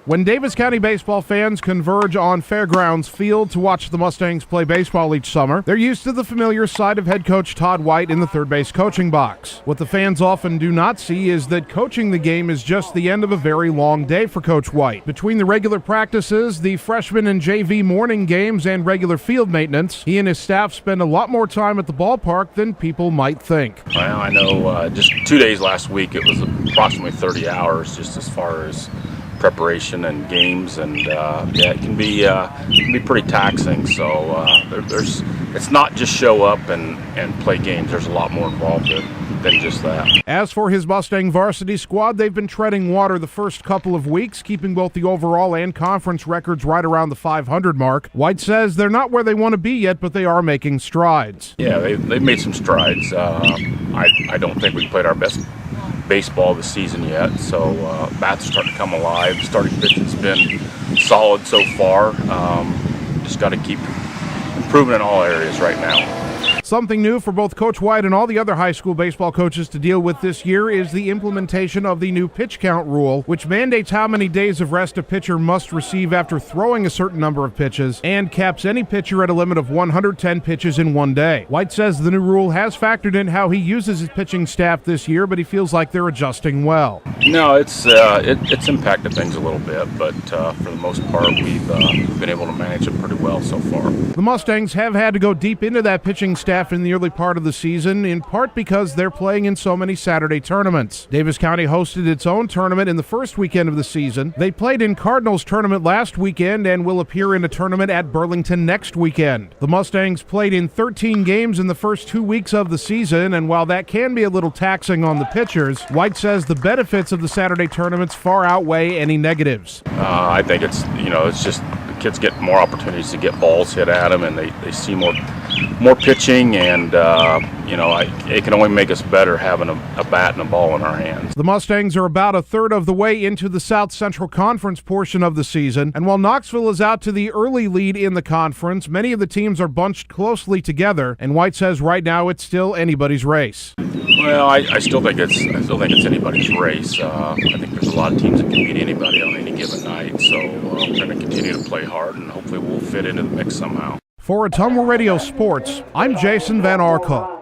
When Davis County baseball fans converge on Fairgrounds Field to watch the Mustangs play baseball each summer, they're used to the familiar sight of head coach Todd White in the third base coaching box. What the fans often do not see is that coaching the game is just the end of a very long day for Coach White. Between the regular practices, the freshman and JV morning games, and regular field maintenance, he and his staff spend a lot more time at the ballpark than people might think. Well, I know just 2 days last week it was approximately 30 hours just as far as preparation and games, and it can be pretty taxing. So it's not just show up and play games. There's a lot more involved than just that. As for his Mustang varsity squad, they've been treading water the first couple of weeks, keeping both the overall and conference records right around the 500 mark. White says they're not where they want to be yet, but they are making strides. Yeah, they've made some strides. I don't think we've played our best baseball this season yet, so bats are starting to come alive. Starting pitching's been solid so far. Just got to keep improving in all areas right now. Something new for both Coach White and all the other high school baseball coaches to deal with this year is the implementation of the new pitch count rule, which mandates how many days of rest a pitcher must receive after throwing a certain number of pitches and caps any pitcher at a limit of 110 pitches in one day. White says the new rule has factored in how he uses his pitching staff this year, but he feels like they're adjusting well. No, it's impacted things a little bit, but for the most part, we've been able to manage it pretty well so far. The Mustangs have had to go deep into that pitching staff in the early part of the season, in part because they're playing in so many Saturday tournaments. Davis County hosted its own tournament in the first weekend of the season. They played in Cardinals tournament last weekend and will appear in a tournament at Burlington next weekend. The Mustangs played in 13 games in the first 2 weeks of the season, and while that can be a little taxing on the pitchers, White says the benefits of the Saturday tournaments far outweigh any negatives. I think it's just the kids get more opportunities to get balls hit at them, and they see more pitching, and it can only make us better having a bat and a ball in our hands. The Mustangs are about a third of the way into the South Central Conference portion of the season, and while Knoxville is out to the early lead in the conference, many of the teams are bunched closely together, and White says right now it's still anybody's race. Well, I still think it's anybody's race. I think there's a lot of teams that can beat anybody on any given night, so we're going to continue to play hard, and hopefully we'll fit into the mix somehow. For Ottumwa Radio Sports, I'm Jason Van Arco.